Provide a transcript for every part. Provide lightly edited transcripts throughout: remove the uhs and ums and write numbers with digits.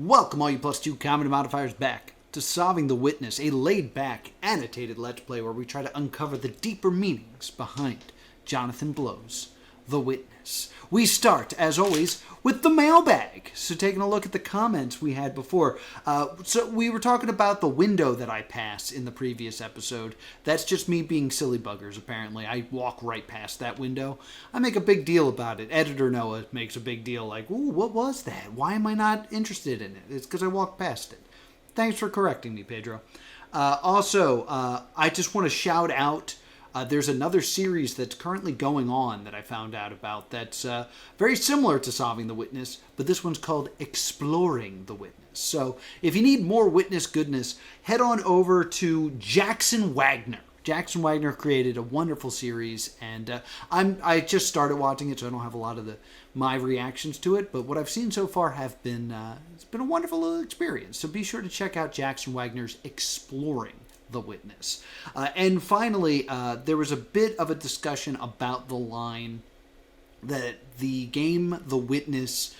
Welcome all you +2 comedy modifiers back to Solving the Witness, a laid-back, annotated Let's Play where we try to uncover the deeper meanings behind Jonathan Blow's The Witness. We start, as always, with the mailbag. So taking a look at the comments we had before. So we were talking about the window that I pass in the previous episode. That's just me being silly buggers, apparently. I walk right past that window. I make a big deal about it. Editor Noah makes a big deal like, ooh, what was that? Why am I not interested in it? It's because I walked past it. Thanks for correcting me, Pedro. I just want to shout out, there's another series that's currently going on that I found out about that's very similar to Solving the Witness, but this one's called Exploring the Witness. So if you need more witness goodness, head on over to Jackson Wagner. Jackson Wagner created a wonderful series, and I just started watching it, so I don't have a lot of my reactions to it. But what I've seen so far have been it's been a wonderful experience. So be sure to check out Jackson Wagner's Exploring the Witness. And finally, there was a bit of a discussion about the line that the game The Witness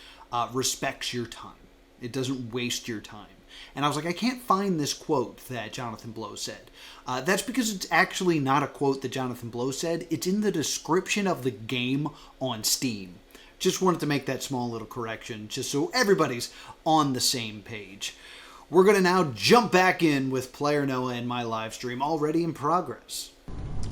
respects your time. It doesn't waste your time. And I was like, I can't find this quote that Jonathan Blow said. That's because it's actually not a quote that Jonathan Blow said. It's in the description of the game on Steam. Just wanted to make that small little correction, just so everybody's on the same page. We're going to now jump back in with Player Noah and my live stream already in progress.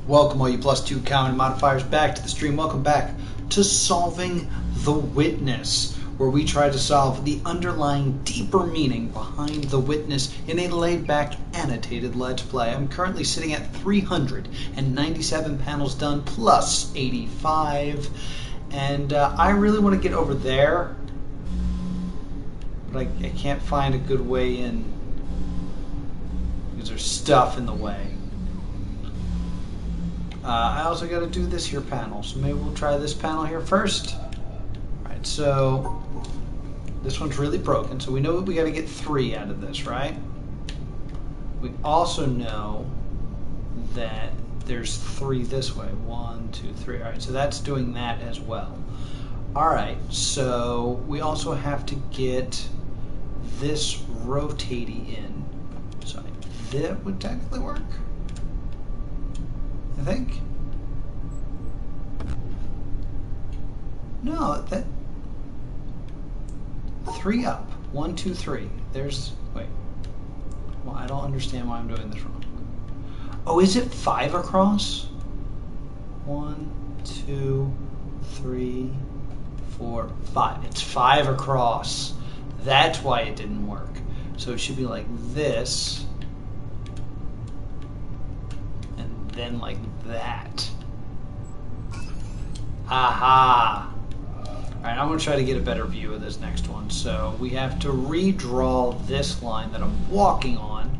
Welcome all you +2 comedy modifiers back to the stream. Welcome back to Solving the Witness, where we try to solve the underlying deeper meaning behind the witness in a laid-back, annotated Let's Play. I'm currently sitting at 397 panels done, plus 85. And I really want to get over there, but I can't find a good way in because there's stuff in the way. I also got to do this here panel, so maybe we'll try this panel here first. Alright, so this one's really broken, so we know we got to get 3 out of this, right? We also know that there's 3 this way. 1, 2, 3. Alright, so that's doing that as well. Alright, so we also have to get this rotating in. So that would technically work, I think. No, that 3 up. 1, 2, 3. There's wait. Well, I don't understand why I'm doing this wrong. Oh, is it 5 across? 1, 2, 3, 4, 5. It's 5 across. That's why it didn't work. So it should be like this, and then like that. Aha! Alright, I'm going to try to get a better view of this next one. So we have to redraw this line that I'm walking on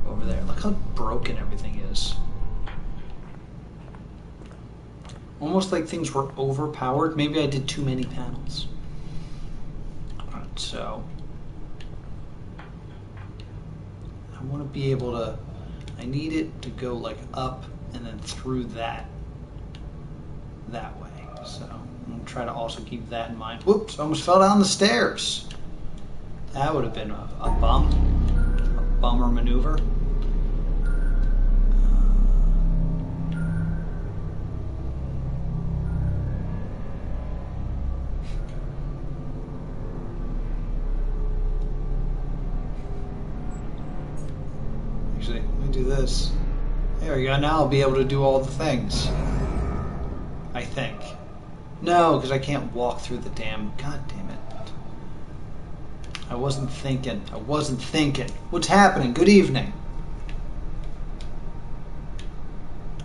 over there. Look how broken everything is. Almost like things were overpowered. Maybe I did too many panels. Alright, so I want to be able to, I need it to go like up and then through that way. So I'm going to try to also keep that in mind. Whoops, I almost fell down the stairs. That would have been a bummer maneuver. Actually, let me do this. There we go. Now I'll be able to do all the things. I think. No, because I can't walk through the damn... God damn it. I wasn't thinking. What's happening? Good evening.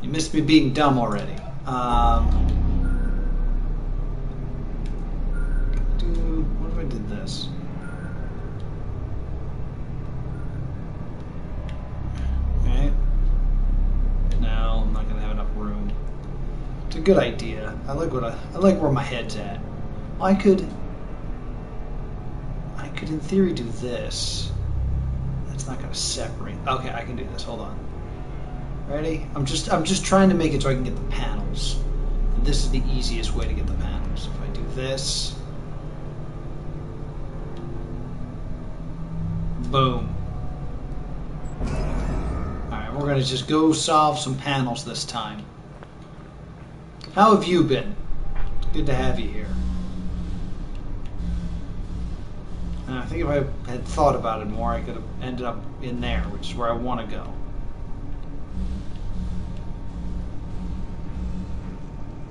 You missed me being dumb already. What if I did this? Okay. No, I'm not going to have enough room. It's a good idea. I like where my head's at. I could in theory do this. That's not going to separate. Okay, I can do this. Hold on. Ready? I'm just trying to make it so I can get the panels. And this is the easiest way to get the panels. If I do this, Boom. Alright, we're going to just go solve some panels this time. How have you been? Good to have you here. And I think if I had thought about it more, I could have ended up in there, which is where I want to go.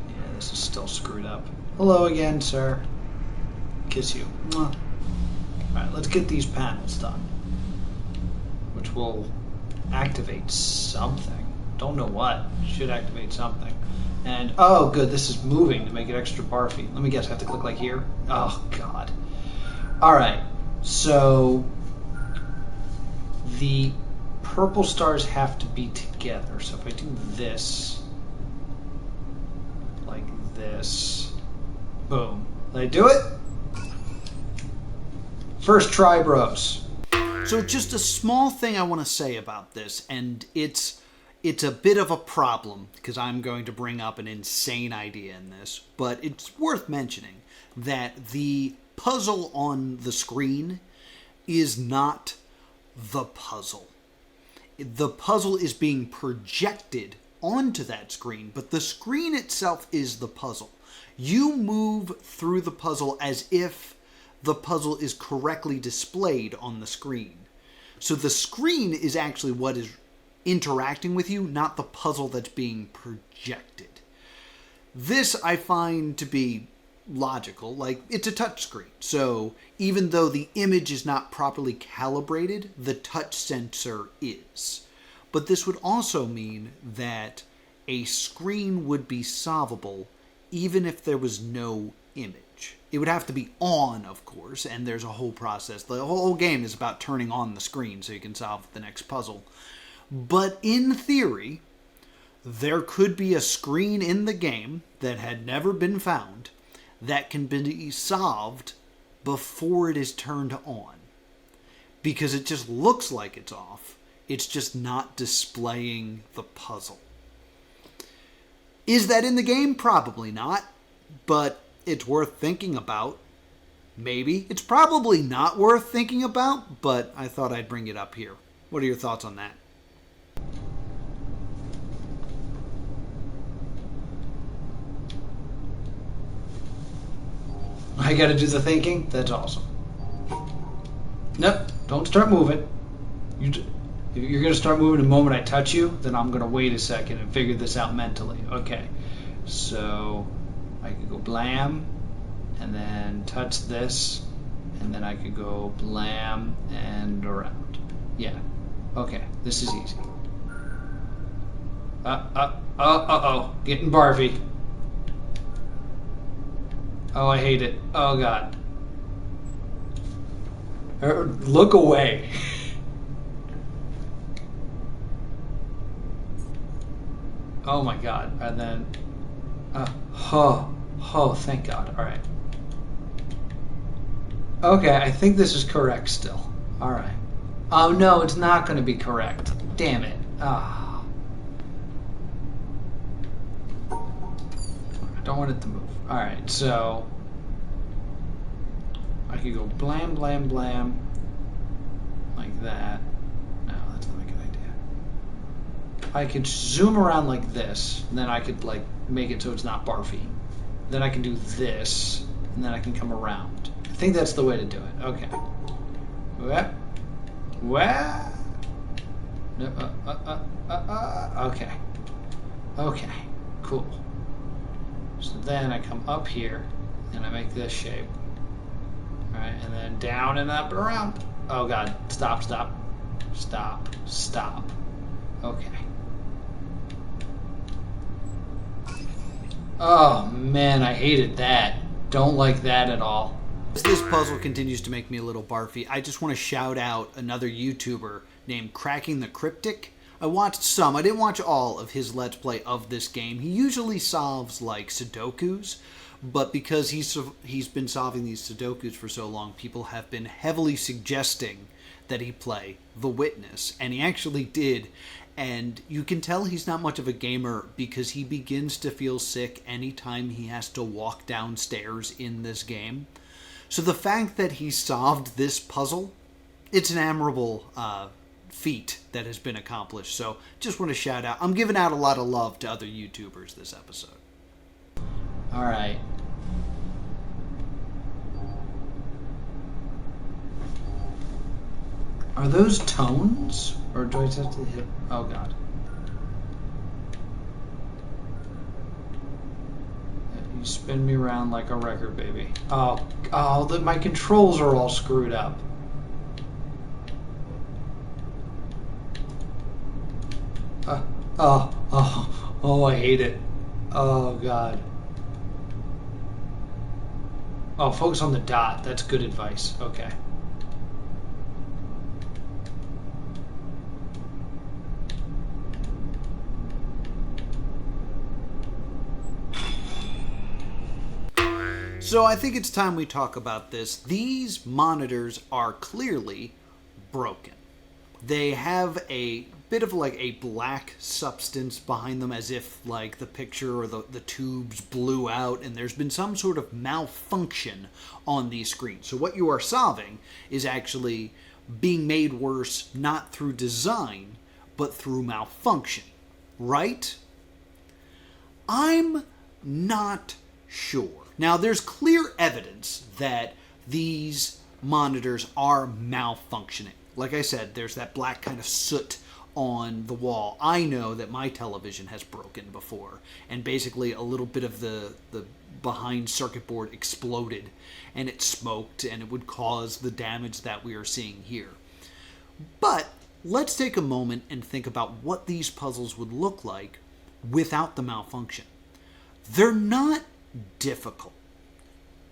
Yeah, this is still screwed up. Hello again, sir. Kiss you. Mwah. Alright, let's get these panels done. Which will activate something. Don't know what. Should activate something. And, oh good, this is moving to make it extra barfy. Let me guess, I have to click like here? Oh god. Alright, so the purple stars have to be together. So if I do this, like this, boom. Did I do it? First try, bros. So just a small thing I want to say about this, and it's a bit of a problem because I'm going to bring up an insane idea in this, but it's worth mentioning that the puzzle on the screen is not the puzzle. The puzzle is being projected onto that screen, but the screen itself is the puzzle. You move through the puzzle as if the puzzle is correctly displayed on the screen. So the screen is actually what is interacting with you, not the puzzle that's being projected. This I find to be logical. Like, it's a touch screen, so even though the image is not properly calibrated, the touch sensor is. But this would also mean that a screen would be solvable even if there was no image. It would have to be on, of course, and there's a whole process. The whole game is about turning on the screen so you can solve the next puzzle. But in theory, there could be a screen in the game that had never been found that can be solved before it is turned on. Because it just looks like it's off. It's just not displaying the puzzle. Is that in the game? Probably not. But it's worth thinking about. Maybe. It's probably not worth thinking about, but I thought I'd bring it up here. What are your thoughts on that? I gotta do the thinking? That's awesome. Nope, don't start moving. If you're gonna start moving the moment I touch you, then I'm gonna wait a second and figure this out mentally. Okay, so I could go blam, and then touch this, and then I could go blam and around. Yeah, okay, this is easy. Uh-oh, getting barfy. Oh, I hate it. Oh, God. Look away. Oh, my God. And then... thank God. All right. Okay, I think this is correct still. All right. Oh, no, it's not going to be correct. Damn it. Ah. I don't want it to move. All right, so I could go blam, blam, blam, like that. No, that's not a good idea. I could zoom around like this, and then I could like make it so it's not barfy. Then I can do this, and then I can come around. I think that's the way to do it. Okay. What? Okay. Okay. Cool. So then I come up here, and I make this shape. Alright, and then down and up and around. Oh god, stop, stop. Stop, stop. Okay. Oh man, I hated that. Don't like that at all. As this puzzle continues to make me a little barfy, I just want to shout out another YouTuber named Cracking the Cryptic. I watched some. I didn't watch all of his Let's Play of this game. He usually solves, like, Sudokus, but because he's been solving these Sudokus for so long, people have been heavily suggesting that he play The Witness, and he actually did, and you can tell he's not much of a gamer because he begins to feel sick anytime he has to walk downstairs in this game. So the fact that he solved this puzzle it's an admirable feat that has been accomplished. So just want to shout out. I'm giving out a lot of love to other YouTubers this episode. All right. Are those tones? Or do I just have to hit... Oh, God. You spin me around like a record, baby. My controls are all screwed up. I hate it. Oh, God. Oh, focus on the dot. That's good advice. Okay. So I think it's time we talk about this. These monitors are clearly broken. They have a bit of like a black substance behind them, as if like the picture or the tubes blew out and there's been some sort of malfunction on these screens. So what you are solving is actually being made worse not through design, but through malfunction, right? I'm not sure. Now, there's clear evidence that these monitors are malfunctioning. Like I said, there's that black kind of soot on the wall. I know that my television has broken before, and basically a little bit of the behind circuit board exploded, and it smoked, and it would cause the damage that we are seeing here. But let's take a moment and think about what these puzzles would look like without the malfunction. They're not difficult.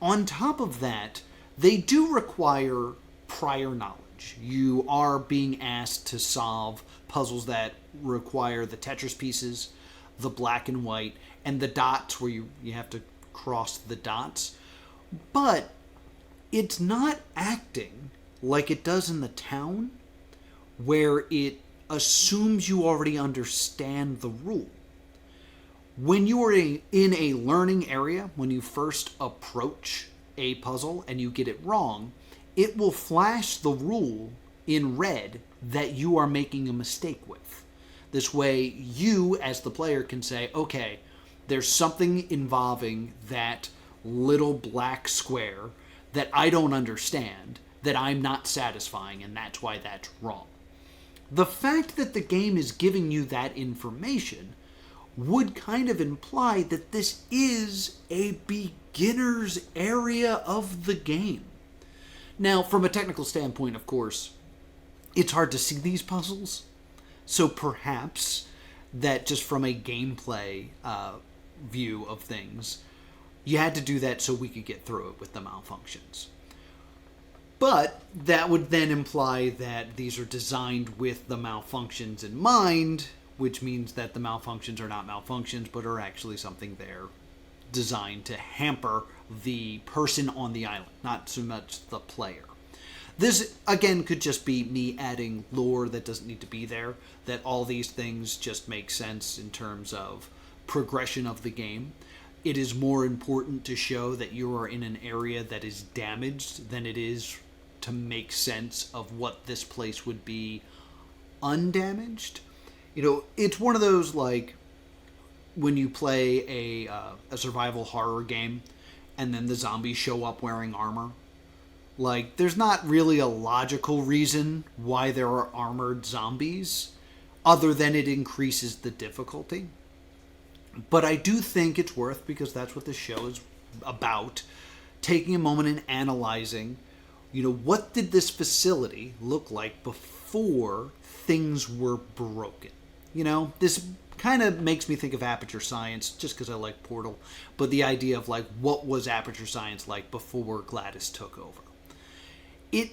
On top of that, they do require prior knowledge. You are being asked to solve puzzles that require the Tetris pieces, the black and white, and the dots where you have to cross the dots. But it's not acting like it does in the town, where it assumes you already understand the rule. When you are in a learning area, when you first approach a puzzle and you get it wrong, it will flash the rule in red that you are making a mistake with. This way, you as the player can say, okay, there's something involving that little black square that I don't understand, that I'm not satisfying, and that's why that's wrong. The fact that the game is giving you that information would kind of imply that this is a beginner's area of the game. Now, from a technical standpoint, of course, it's hard to see these puzzles. So perhaps that just from a gameplay view of things, you had to do that so we could get through it with the malfunctions. But that would then imply that these are designed with the malfunctions in mind, which means that the malfunctions are not malfunctions, but are actually something there designed to hamper the person on the island, not so much the player. This, again, could just be me adding lore that doesn't need to be there, that all these things just make sense in terms of progression of the game. It is more important to show that you are in an area that is damaged than it is to make sense of what this place would be undamaged. You know, it's one of those, like, when you play a survival horror game and then the zombies show up wearing armor. Like, there's not really a logical reason why there are armored zombies other than it increases the difficulty. But I do think it's worth, because that's what this show is about, taking a moment and analyzing, you know, what did this facility look like before things were broken? You know, this kind of makes me think of Aperture Science, just because I like Portal, but the idea of, like, what was Aperture Science like before Gladys took over? It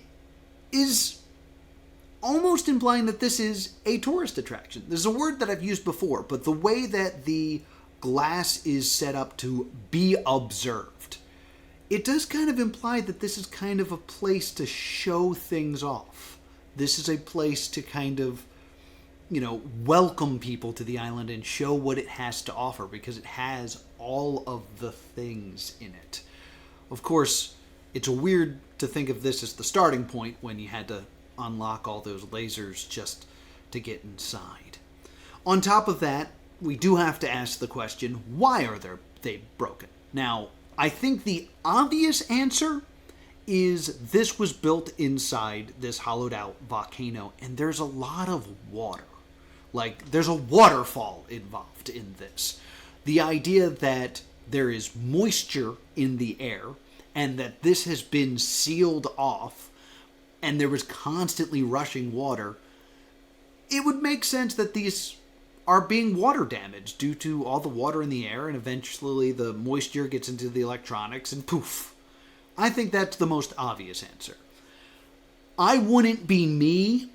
is almost implying that this is a tourist attraction. There's a word that I've used before, but the way that the glass is set up to be observed, it does kind of imply that this is kind of a place to show things off. This is a place to kind of, you know, welcome people to the island and show what it has to offer, because it has all of the things in it. Of course, it's weird to think of this as the starting point when you had to unlock all those lasers just to get inside. On top of that, we do have to ask the question, why are they broken? Now, I think the obvious answer is this was built inside this hollowed out volcano, and there's a lot of water. Like, there's a waterfall involved in this. The idea that there is moisture in the air and that this has been sealed off and there was constantly rushing water, it would make sense that these are being water damaged due to all the water in the air, and eventually the moisture gets into the electronics and poof. I think that's the most obvious answer. I wouldn't be me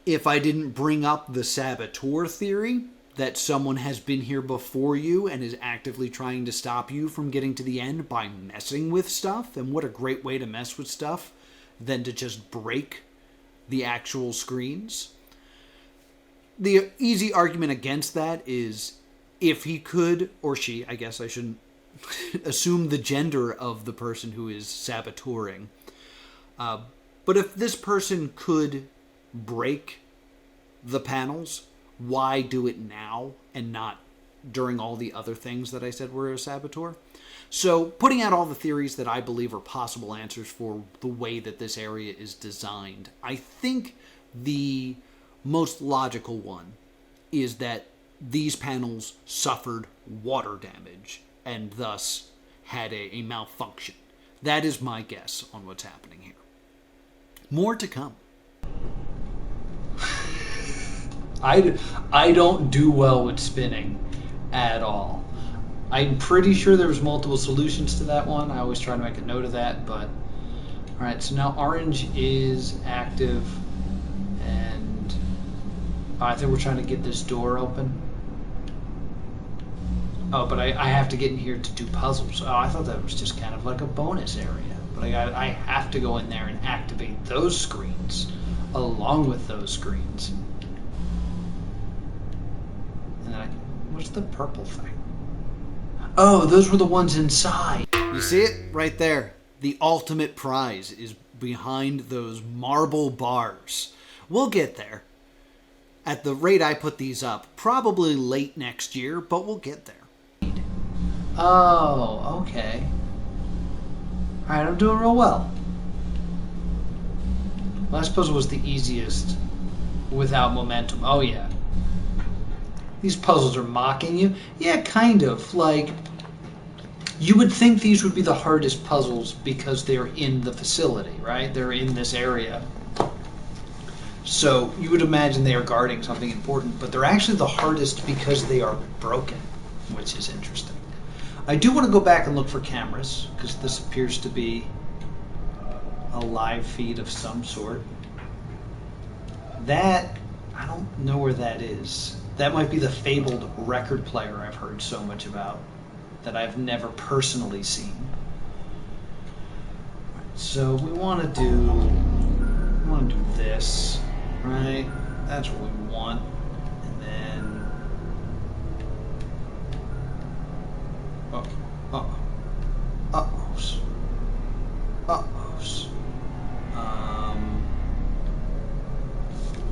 if I didn't bring up the saboteur theory, that someone has been here before you and is actively trying to stop you from getting to the end by messing with stuff. And what a great way to mess with stuff than to just break the actual screens. The easy argument against that is if he could, or she, I guess I shouldn't assume the gender of the person who is saboteuring. But if this person could break the panels, why do it now and not during all the other things that I said were a saboteur? So, putting out all the theories that I believe are possible answers for the way that this area is designed, I think the most logical one is that these panels suffered water damage and thus had a malfunction. That is my guess on what's happening here. More to come. I don't do well with spinning at all. I'm pretty sure there was multiple solutions to that one. I always try to make a note of that, but alright, so now orange is active, and I think we're trying to get this door open. Oh, but I have to get in here to do puzzles. Oh, I thought that was just kind of like a bonus area. But I have to go in there and activate those screens along with those screens. And then what's the purple thing? Oh, those were the ones inside. You see it? Right there. The ultimate prize is behind those marble bars. We'll get there. At the rate I put these up, probably late next year, but we'll get there. Oh, okay. Alright, I'm doing real well. Last puzzle was the easiest without momentum. Oh, yeah. These puzzles are mocking you? Yeah, kind of. Like, you would think these would be the hardest puzzles because they're in the facility, right? They're in this area. So you would imagine they are guarding something important, but they're actually the hardest because they are broken, which is interesting. I do want to go back and look for cameras, because this appears to be a live feed of some sort. That, I don't know where that is. That might be the fabled record player I've heard so much about, that I've never personally seen. So we want to do this, right? That's what we want. And then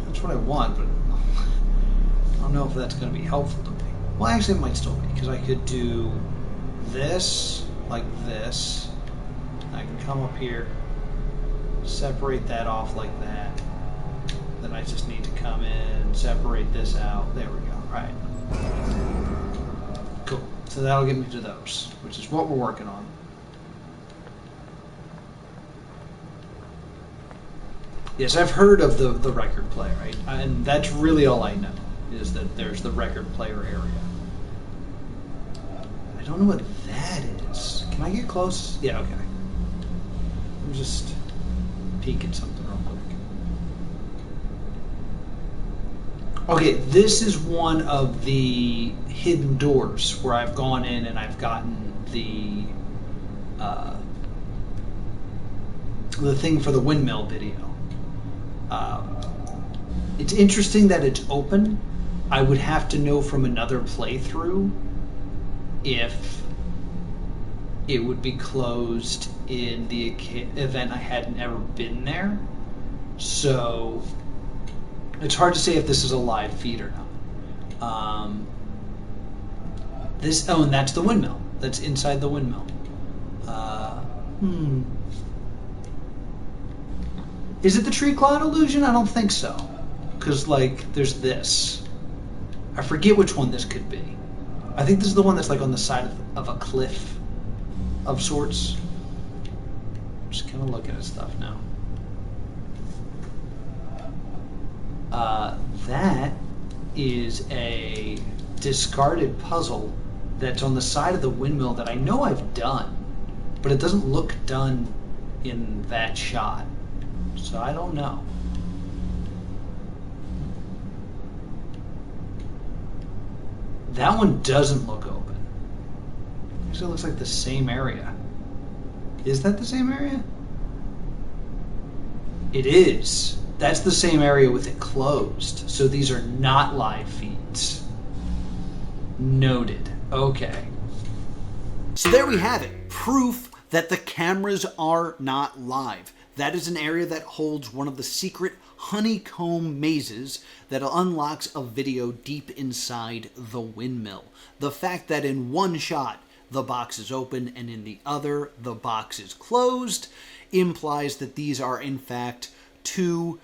that's what I want, but I don't know if that's going to be helpful to me. Well, actually, it might still be, because I could do this, like this. I can come up here, separate that off like that. Then I just need to come in, separate this out. There we go. All right. Cool. So that'll get me to those, which is what we're working on. Yes, I've heard of the record player, right? And that's really all I know, is that there's the record player area. I don't know what that is. Can I get close? Yeah, okay. I'm just peeking something real quick. Okay, this is one of the hidden doors where I've gone in and I've gotten the thing for the windmill video. It's interesting that it's open. I would have to know from another playthrough if it would be closed in the event I hadn't ever been there. So it's hard to say if this is a live feed or not. And that's the windmill. That's inside the windmill. Is it the tree cloud illusion? I don't think so. Because, like, there's this. I forget which one this could be. I think this is the one that's, like, on the side of a cliff of sorts. I'm just kind of looking at stuff now. That is a discarded puzzle that's on the side of the windmill that I know I've done, but it doesn't look done in that shot. So I don't know. That one doesn't look open. Actually, it looks like the same area. Is that the same area? It is. That's the same area with it closed. So these are not live feeds. Noted. Okay. So there we have it. Proof that the cameras are not live. That is an area that holds one of the secret honeycomb mazes that unlocks a video deep inside the windmill. The fact that in one shot the box is open and in the other the box is closed implies that these are in fact two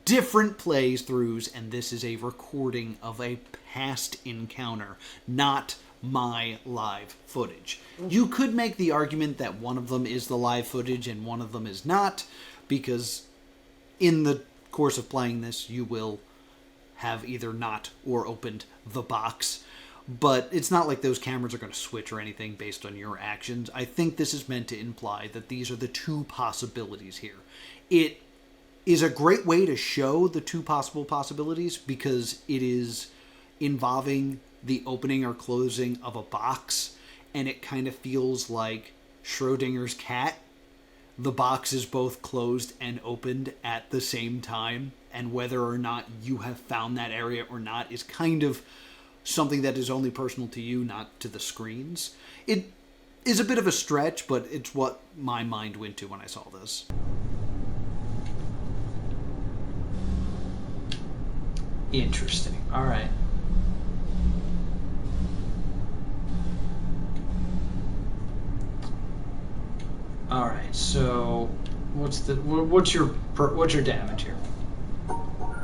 different playthroughs, and this is a recording of a past encounter, not my live footage. You could make the argument that one of them is the live footage and one of them is not, because in the course of playing this, you will have either not or opened the box. But it's not like those cameras are going to switch or anything based on your actions. I think this is meant to imply that these are the two possibilities here. It is a great way to show the two possible possibilities because it is involving the opening or closing of a box, and it kind of feels like Schrodinger's cat. The box is both closed and opened at the same time, and whether or not you have found that area or not is kind of something that is only personal to you, not to the screens. It is a bit of a stretch, but it's what my mind went to when I saw this. Interesting. All right. All right. So, what's your damage here? All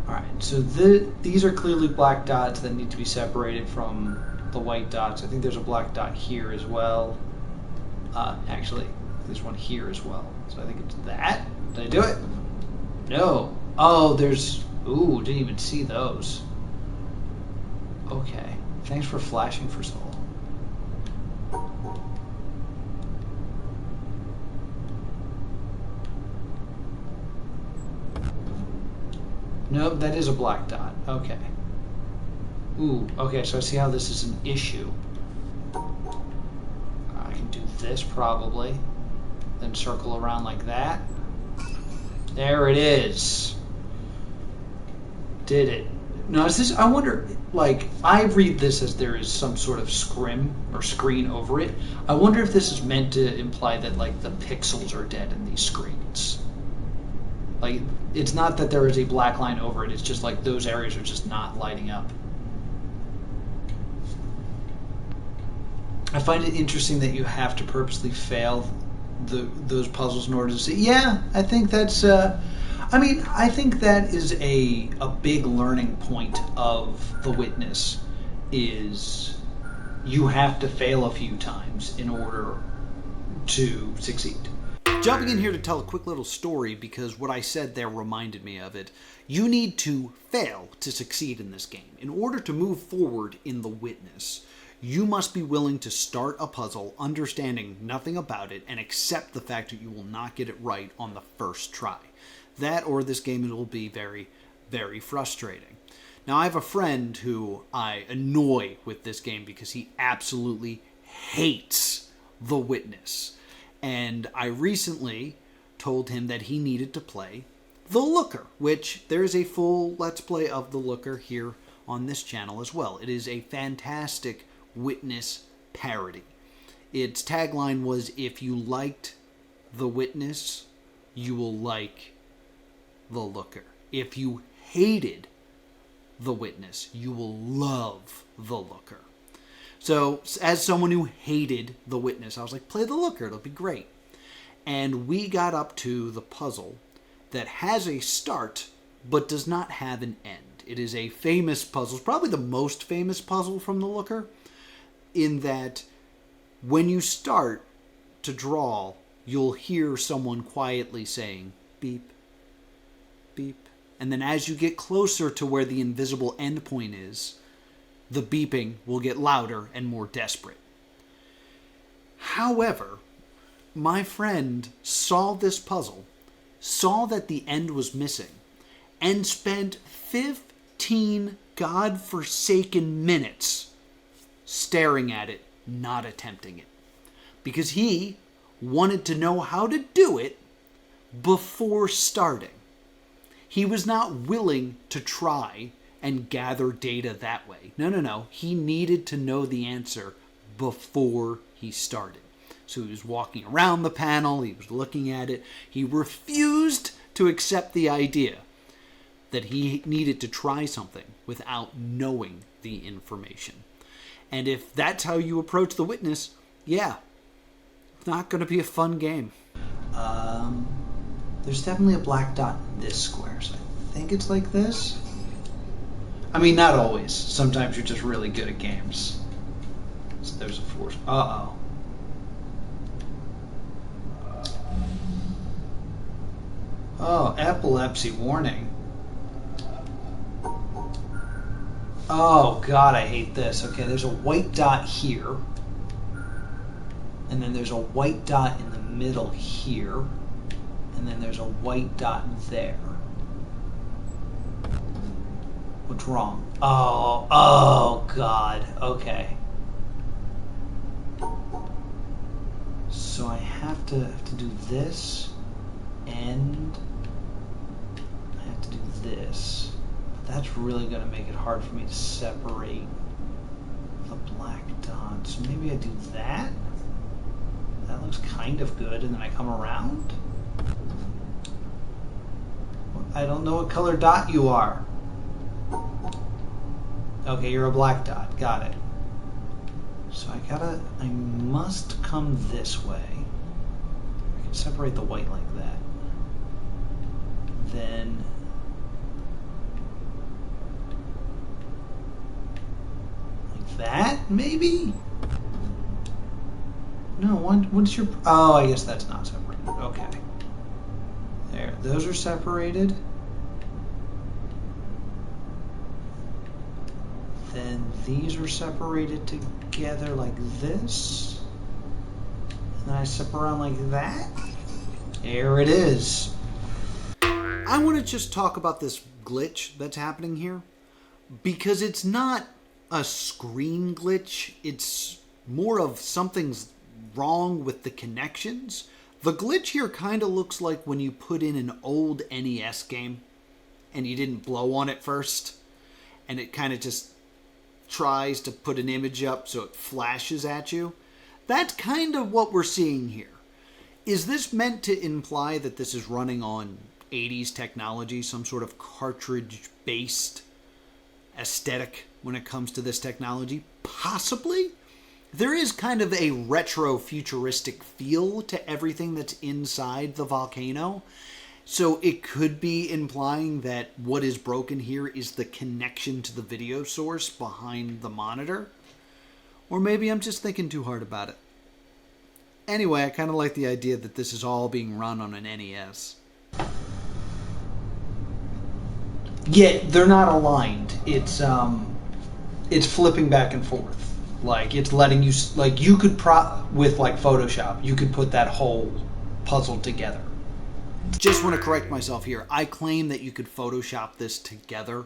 right. So these are clearly black dots that need to be separated from the white dots. I think there's a black dot here as well. Actually, there's one here as well. So I think it's that. Did I do it? No. Oh, there's. Ooh, didn't even see those. Okay. Thanks for flashing for so long. Nope, that is a black dot. Okay. Ooh, okay, so I see how this is an issue. I can do this probably. Then circle around like that. There it is. Did it. Now, is this, I wonder, like, I read this as there is some sort of scrim or screen over it. I wonder if this is meant to imply that, like, the pixels are dead in these screens. Like, it's not that there is a black line over it, it's just like those areas are just not lighting up. I find it interesting that you have to purposely fail those puzzles in order to see. Yeah, I think that's... I think that is a big learning point of The Witness, is you have to fail a few times in order to succeed. Jumping in here to tell a quick little story, because what I said there reminded me of it. You need to fail to succeed in this game. In order to move forward in The Witness, you must be willing to start a puzzle understanding nothing about it and accept the fact that you will not get it right on the first try. That or this game will be very, very frustrating. Now, I have a friend who I annoy with this game because he absolutely hates The Witness. And I recently told him that he needed to play The Looker, which there is a full Let's Play of The Looker here on this channel as well. It is a fantastic Witness parody. Its tagline was, if you liked The Witness, you will like the looker. If you hated the witness, you will love the looker. So as someone who hated the witness, I was like, play the looker, it'll be great. And we got up to the puzzle that has a start but does not have an end. It is a famous puzzle, it's probably the most famous puzzle from the looker, in that when you start to draw, you'll hear someone quietly saying, beep, beep. And then as you get closer to where the invisible endpoint is, the beeping will get louder and more desperate. However, my friend solved this puzzle, saw that the end was missing, and spent 15 godforsaken minutes staring at it, not attempting it. Because he wanted to know how to do it before starting. He was not willing to try and gather data that way. No. He needed to know the answer before he started. So he was walking around the panel, he was looking at it. He refused to accept the idea that he needed to try something without knowing the information. And if that's how you approach the witness, yeah, it's not going to be a fun game. There's definitely a black dot in this square, so I think it's like this. I mean, not always. Sometimes you're just really good at games. So there's a force. Uh-oh. Oh, epilepsy warning. Oh, God, I hate this. Okay, there's a white dot here. And then there's a white dot in the middle here. And then there's a white dot there. What's wrong? Oh, God. Okay. So I have to do this, and I have to do this. But that's really going to make it hard for me to separate the black dots. So maybe I do that. That looks kind of good, and then I come around. I don't know what color dot you are. Okay, you're a black dot. Got it. So I must come this way. I can separate the white like that. Then like that, maybe? No, what's your... Oh, I guess that's not separated. Okay. There, those are separated. Then these are separated together like this. And then I step around like that. There it is. I want to just talk about this glitch that's happening here, because it's not a screen glitch. It's more of something's wrong with the connections. The glitch here kind of looks like when you put in an old NES game and you didn't blow on it first, and it kind of just tries to put an image up so it flashes at you. That's kind of what we're seeing here. Is this meant to imply that this is running on 80s technology, some sort of cartridge-based aesthetic when it comes to this technology? Possibly. There is kind of a retro-futuristic feel to everything that's inside the volcano. So it could be implying that what is broken here is the connection to the video source behind the monitor. Or maybe I'm just thinking too hard about it. Anyway, I kind of like the idea that this is all being run on an NES. Yeah, they're not aligned. It's flipping back and forth. Like, it's letting you... Like, you could... with, like, Photoshop, you could put that whole puzzle together. Just want to correct myself here. I claim that you could Photoshop this together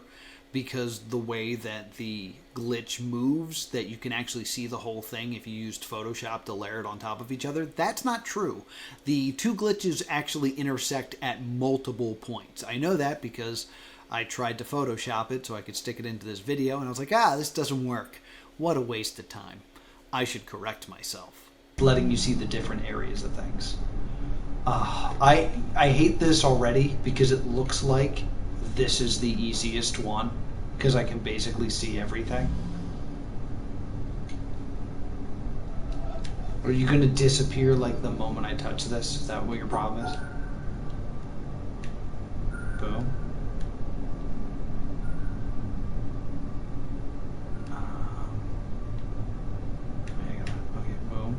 because the way that the glitch moves, that you can actually see the whole thing if you used Photoshop to layer it on top of each other. That's not true. The two glitches actually intersect at multiple points. I know that because I tried to Photoshop it so I could stick it into this video, and I was like, this doesn't work. What a waste of time. I should correct myself. Letting you see the different areas of things. I hate this already because it looks like this is the easiest one because I can basically see everything. Are you going to disappear like the moment I touch this? Is that what your problem is? Boom. Okay, boom.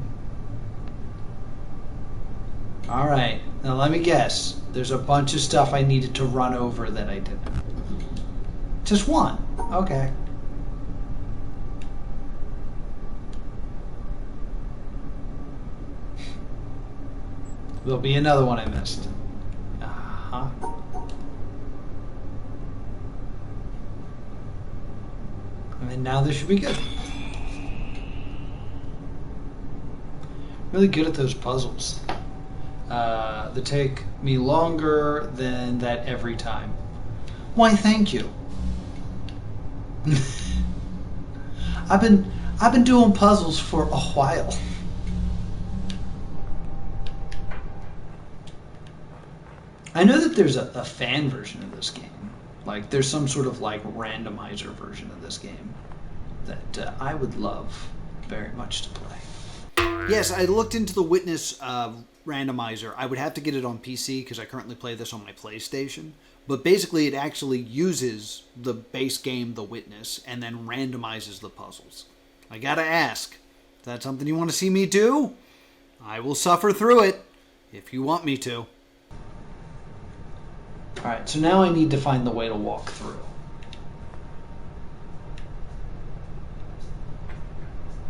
All right, now let me guess. There's a bunch of stuff I needed to run over that I didn't. Just one. Okay. There'll be another one I missed. Uh-huh. And then now this should be good. Really good at those puzzles. They take me longer than that every time. Why, thank you. I've been doing puzzles for a while. I know that there's a fan version of this game. Like, there's some sort of, like, randomizer version of this game that I would love very much to play. Yes, I looked into the Witness randomizer. I would have to get it on PC because I currently play this on my PlayStation. But basically, it actually uses the base game, The Witness, and then randomizes the puzzles. I gotta ask, is that something you want to see me do? I will suffer through it if you want me to. Alright, so now I need to find the way to walk through.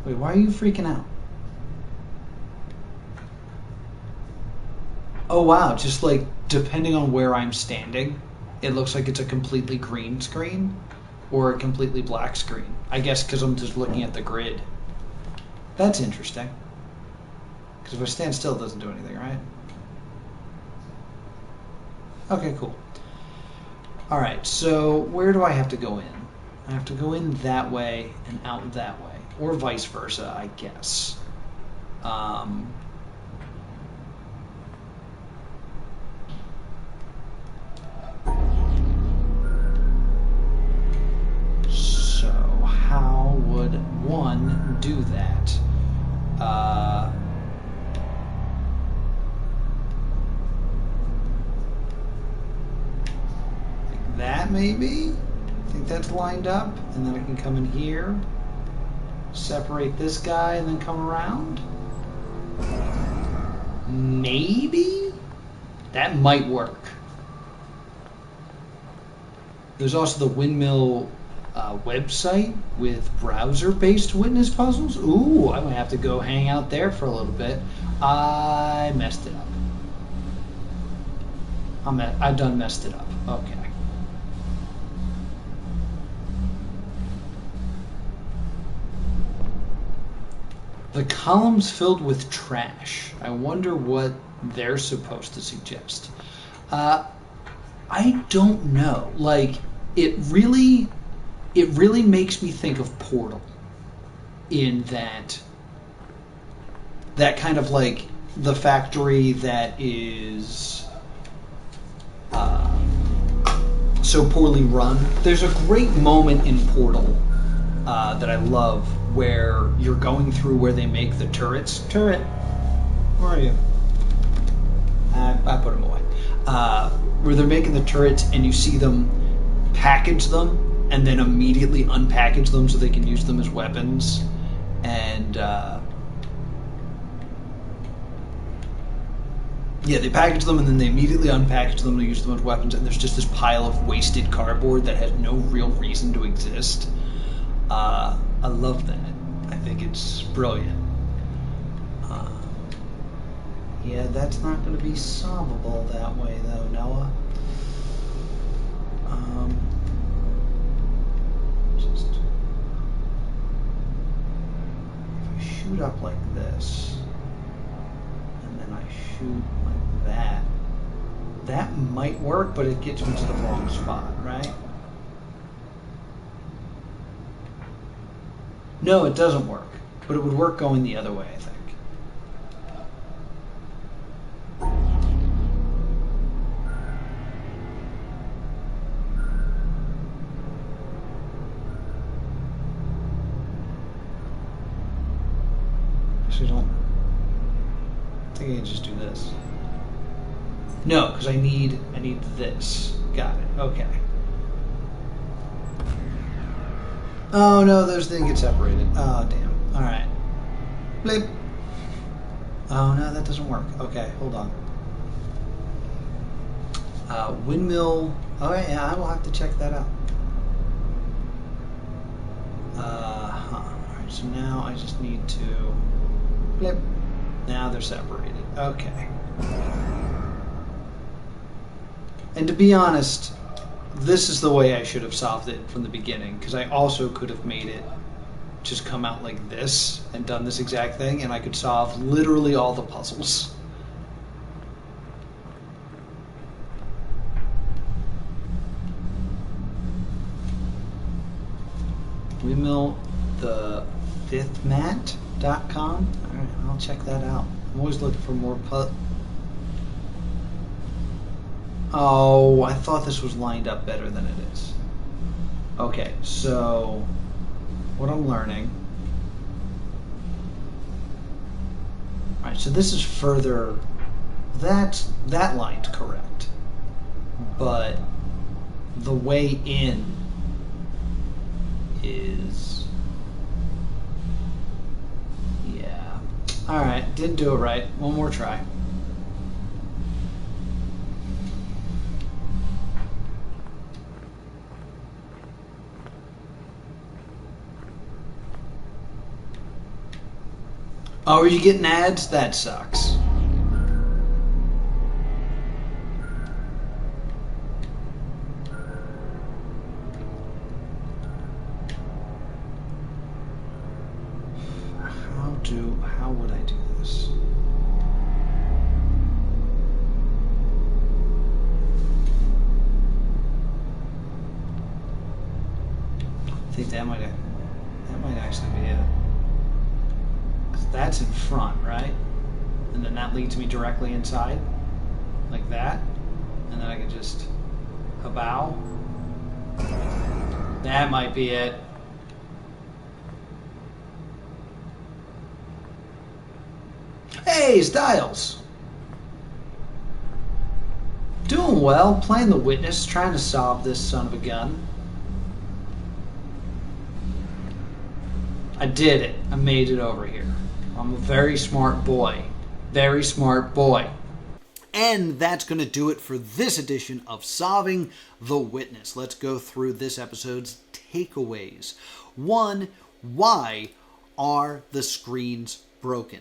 Wait, why are you freaking out? Oh wow, just like depending on where I'm standing, it looks like it's a completely green screen or a completely black screen. I guess because I'm just looking at the grid. That's interesting. Because if I stand still, it doesn't do anything, right? Okay, cool. Alright, so where do I have to go in? I have to go in that way and out that way. Or vice versa, I guess. So, how would one do that? Like that, maybe? I think that's lined up. And then I can come in here, separate this guy, and then come around? Maybe? That might work. There's also the Windmill website with browser-based Witness puzzles. Ooh, I might have to go hang out there for a little bit. I messed it up. I done messed it up. Okay. The columns filled with trash. I wonder what they're supposed to suggest. I don't know. Like, it really makes me think of Portal in that kind of like the factory that is so poorly run. There's a great moment in Portal that I love where you're going through where they make the turrets. Turret, where are you? I put them away. Where they're making the turrets and you see them package them and then immediately unpackage them so they can use them as weapons. And yeah, they package them and then they immediately unpackage them and use them as weapons, and there's just this pile of wasted cardboard that has no real reason to exist. I love that. I think it's brilliant. Yeah, that's not going to be solvable that way, though, Noah. Just if I shoot up like this, and then I shoot like that, that might work, but it gets me to the wrong spot, right? No, it doesn't work, but it would work going the other way, I think. Actually, I think I can just do this. No, because I need this. Got it. Okay. Oh no, those didn't get separated. Oh damn. All right. Blip. Oh no, that doesn't work. Okay, hold on. Windmill. Oh yeah, I will have to check that out. Alright, so now I just need to blip. Now they're separated. Okay. And to be honest, this is the way I should have solved it from the beginning, because I also could have made it just come out like this and done this exact thing, and I could solve literally all the puzzles. Windmill the 5thmat.com. Alright, I'll check that out. I'm always looking for more Oh, I thought this was lined up better than it is. Okay, so what I'm learning. Alright, so this is further. That line's correct. But the way in is. Yeah. Alright, didn't do it right. One more try. Oh, are you getting ads? That sucks. How would I do this? I think that might actually be it. That's in front, right? And then that leads me directly inside, like that. And then I can just bow. That might be it. Hey, Styles! Doing well, playing the Witness, trying to solve this son of a gun. I did it. I made it over here. I'm a very smart boy. Very smart boy. And that's going to do it for this edition of Solving the Witness. Let's go through this episode's takeaways. 1, why are the screens broken?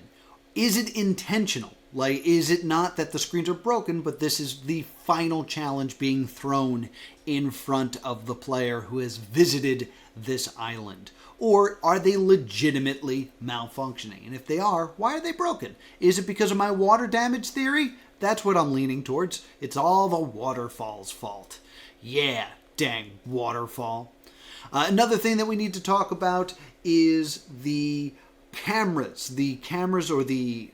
Is it intentional? Like, is it not that the screens are broken, but this is the final challenge being thrown in front of the player who has visited this island? Or are they legitimately malfunctioning? And if they are, why are they broken? Is it because of my water damage theory? That's what I'm leaning towards. It's all the waterfall's fault. Yeah, dang waterfall. Another thing that we need to talk about is the cameras. The cameras or the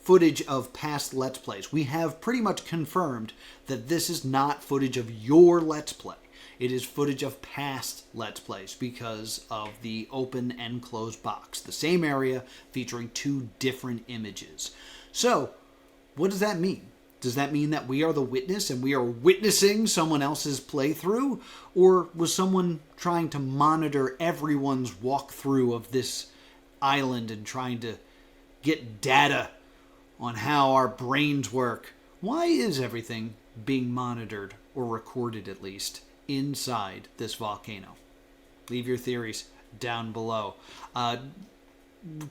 footage of past Let's Plays. We have pretty much confirmed that this is not footage of your Let's Play. It is footage of past Let's Plays because of the open and closed box. The same area featuring 2 different images. So, what does that mean? Does that mean that we are the witness and we are witnessing someone else's playthrough? Or was someone trying to monitor everyone's walkthrough of this island and trying to get data on how our brains work? Why is everything being monitored, or recorded at least, inside this volcano? Leave your theories down below.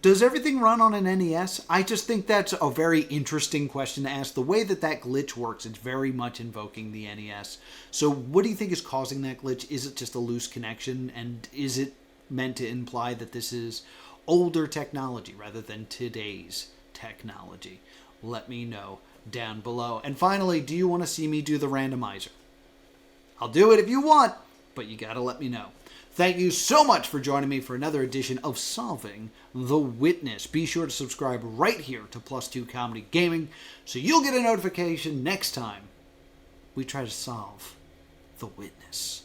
Does everything run on an NES? I just think that's a very interesting question to ask. The way that glitch works, it's very much invoking the NES. So what do you think is causing that glitch? Is it just a loose connection? And is it meant to imply that this is older technology rather than today's technology? Let me know down below. And finally, do you want to see me do the randomizer? I'll do it if you want, but you gotta let me know. Thank you so much for joining me for another edition of Solving the Witness. Be sure to subscribe right here to +2 Comedy Gaming so you'll get a notification next time we try to solve the Witness.